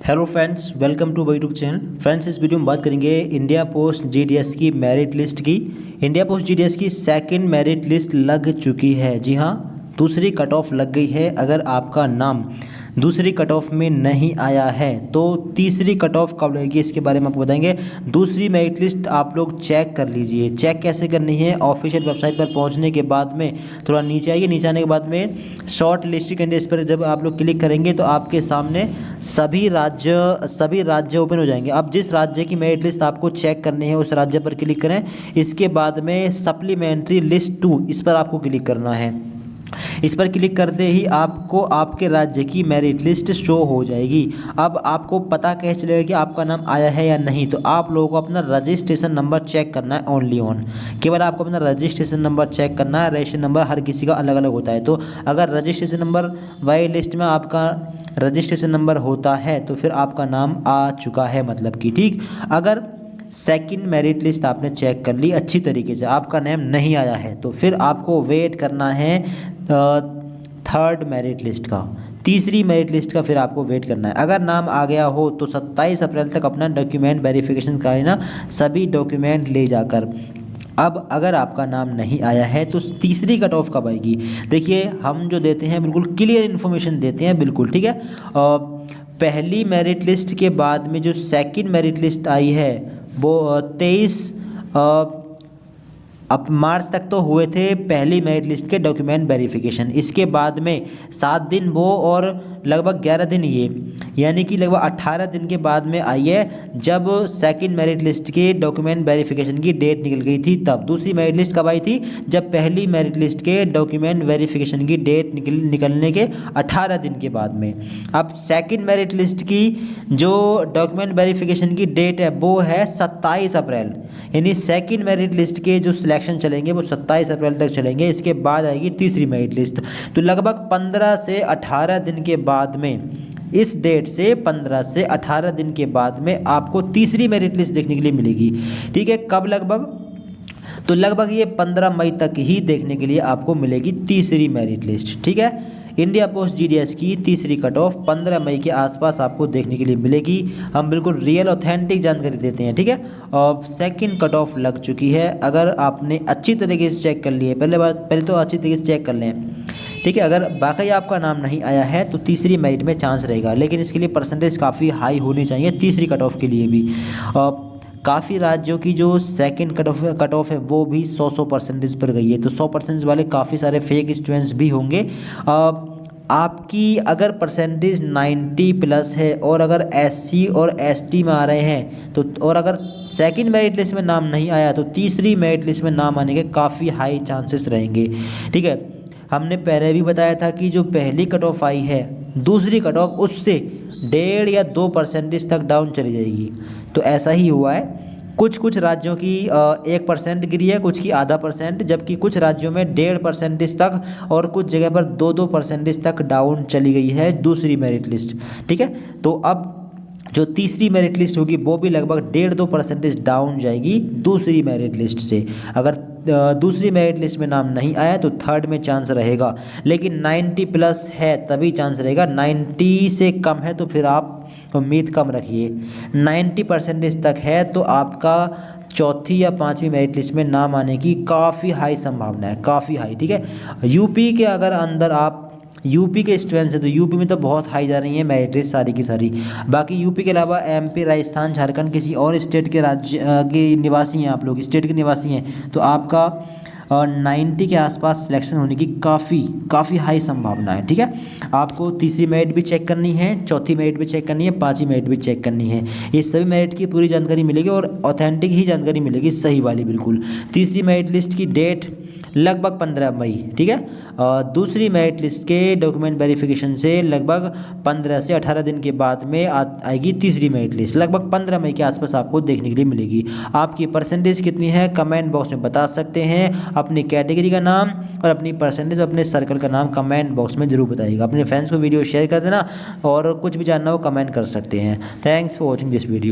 Hello friends, welcome to my YouTube channel. Friends, इस video में बात करेंगे इंडिया पोस्ट जीडीएस की मेरिट लिस्ट की। इंडिया पोस्ट जीडीएस की सेकंड मेरिट लिस्ट लग चुकी है। जी हाँ, दूसरी कट ऑफ लग गई है। अगर आपका नाम दूसरी कट ऑफ में नहीं आया है तो तीसरी कट ऑफ कब लगेगी इसके बारे में आपको बताएंगे। दूसरी मेरिट लिस्ट आप लोग चेक कर लीजिए। चेक कैसे करनी है? ऑफिशियल वेबसाइट पर पहुंचने के बाद में थोड़ा नीचे आइए। नीचे आने के बाद में शॉर्ट लिस्ट कैंडिडेट्स पर जब आप लोग क्लिक करेंगे तो आपके सामने सभी राज्य ओपन हो जाएंगे। अब जिस राज्य की मेरिट लिस्ट आपको चेक करनी है उस राज्य पर क्लिक करें। इसके बाद में सप्लीमेंट्री लिस्ट 2 इस पर आपको क्लिक करना है। इस पर क्लिक करते ही आपको आपके राज्य की मेरिट लिस्ट शो हो जाएगी। अब आपको पता कैसे चलेगा कि आपका नाम आया है या नहीं? तो आप लोगों को अपना रजिस्ट्रेशन नंबर चेक करना है। ओनली ऑन केवल आपको अपना रजिस्ट्रेशन नंबर चेक करना है। रजिस्ट्रेशन नंबर हर किसी का अलग अलग होता है। तो अगर रजिस्ट्रेशन नंबर वाई लिस्ट में आपका रजिस्ट्रेशन नंबर होता है तो फिर आपका नाम आ चुका है, मतलब कि ठीक। अगर सेकंड मेरिट लिस्ट आपने चेक कर ली अच्छी तरीके से, आपका नेम नहीं आया है तो फिर आपको वेट करना है थर्ड मेरिट लिस्ट का, तीसरी मेरिट लिस्ट का फिर आपको वेट करना है। अगर नाम आ गया हो तो 27 अप्रैल तक अपना डॉक्यूमेंट वेरिफिकेशन का लेना, सभी डॉक्यूमेंट ले जाकर। अब अगर आपका नाम नहीं आया है तो तीसरी कट ऑफ कब आएगी? देखिए, हम जो देते हैं बिल्कुल क्लियर इन्फॉर्मेशन देते हैं, बिल्कुल ठीक है। पहली मेरिट लिस्ट के बाद में जो सेकंड मेरिट लिस्ट आई है वो 23 अब मार्च तक तो हुए थे पहली मेरिट लिस्ट के डॉक्यूमेंट वेरिफिकेशन। इसके बाद में 7 दिन वो और लगभग 11 दिन ये, यानी कि लगभग 18 दिन के बाद में आई है जब सेकंड मेरिट लिस्ट के डॉक्यूमेंट वेरिफिकेशन की डेट निकल गई थी। तब दूसरी मेरिट लिस्ट कब आई थी? जब पहली मेरिट लिस्ट के डॉक्यूमेंट वेरिफिकेशन की डेट निकलने के 18 दिन के बाद में। अब सेकंड मेरिट लिस्ट की जो डॉक्यूमेंट वेरिफिकेशन की डेट है वो है 27 अप्रैल, यानी सेकंड मेरिट लिस्ट के जो सिलेक्शन चलेंगे वो 27 अप्रैल तक चलेंगे। इसके बाद आएगी तीसरी मेरिट लिस्ट। तो लगभग 15 से 18 दिन के बाद में, इस डेट से 15 से 18 दिन के बाद में आपको तीसरी मेरिट लिस्ट देखने के लिए मिलेगी। ठीक है, कब? लगभग तो लगभग ये 15 मई तक ही देखने के लिए आपको मिलेगी तीसरी मेरिट लिस्ट। ठीक है, इंडिया पोस्ट जीडीएस की तीसरी कट ऑफ 15 मई के आसपास आपको देखने के लिए मिलेगी। हम बिल्कुल रियल ऑथेंटिक जानकारी देते हैं। ठीक है, और सेकंड कट ऑफ लग चुकी है। अगर आपने अच्छी तरीके से चेक कर लिए, पहले तो अच्छी तरीके से चेक कर लें। ठीक है, अगर वाकई आपका नाम नहीं आया है तो तीसरी मेरिट में चांस रहेगा, लेकिन इसके लिए परसेंटेज काफ़ी हाई होनी चाहिए तीसरी कट ऑफ के लिए भी। काफ़ी राज्यों की जो सेकंड कट ऑफ है वो भी 100 परसेंटेज पर गई है। तो 100 परसेंटेज वाले काफ़ी सारे फेक स्टूडेंट्स भी होंगे। आपकी अगर परसेंटेज 90 प्लस है और अगर एससी और एसटी में आ रहे हैं तो, और अगर सेकंड मेरिट लिस्ट में नाम नहीं आया तो तीसरी मेरिट लिस्ट में नाम आने के काफ़ी हाई चांसेस रहेंगे। ठीक है, हमने पहले भी बताया था कि जो पहली कट ऑफ आई है दूसरी कट ऑफ उससे 1.5 या 2 परसेंटेज तक डाउन चली जाएगी। तो ऐसा ही हुआ है। कुछ राज्यों की 1% गिरी है, कुछ की आधा %, जबकि कुछ राज्यों में 1.5 परसेंटेज तक और कुछ जगह पर 2-2 परसेंटेज तक डाउन चली गई है दूसरी मेरिट लिस्ट। ठीक है, तो अब जो तीसरी मेरिट लिस्ट होगी वो भी लगभग 1.5-2 परसेंटेज डाउन जाएगी दूसरी मेरिट लिस्ट से। अगर दूसरी मेरिट लिस्ट में नाम नहीं आया तो थर्ड में चांस रहेगा, लेकिन 90 प्लस है तभी चांस रहेगा। 90 से कम है तो फिर आप उम्मीद कम रखिए। 90 परसेंटेज तक है तो आपका चौथी या पांचवी मेरिट लिस्ट में नाम आने की काफ़ी हाई संभावना है, काफ़ी हाई। ठीक है, यूपी के अगर अंदर आप यूपी के स्टूडेंट्स हैं तो यूपी में तो बहुत हाई जा रही है मेरिट लिस्ट सारी की सारी। बाकी यूपी के अलावा एमपी, राजस्थान, झारखंड, किसी और स्टेट के राज्य के निवासी हैं, आप लोग स्टेट के निवासी हैं तो आपका 90 के आसपास सिलेक्शन होने की काफ़ी हाई संभावना है। ठीक है, आपको तीसरी मेरिट भी चेक करनी है, चौथी मेरिट भी चेक करनी है, पांचवी मेरिट भी चेक करनी है। ये सभी मेरिट की पूरी जानकारी मिलेगी और ऑथेंटिक ही जानकारी मिलेगी, सही वाली बिल्कुल। तीसरी मेरिट लिस्ट की डेट लगभग 15 मई। ठीक है, दूसरी मेरिट लिस्ट के डॉक्यूमेंट वेरिफिकेशन से लगभग 15 से 18 दिन के बाद में आएगी तीसरी मेरिट लिस्ट। लगभग 15 मई के आसपास आपको देखने के लिए मिलेगी। आपकी परसेंटेज कितनी है कमेंट बॉक्स में बता सकते हैं। अपनी कैटेगरी का नाम और अपनी परसेंटेज और अपने सर्कल का नाम कमेंट बॉक्स में जरूर बताइएगा। अपने फ्रेंड्स को वीडियो शेयर कर देना और कुछ भी जानना हो कमेंट कर सकते हैं। Thanks for watching this video.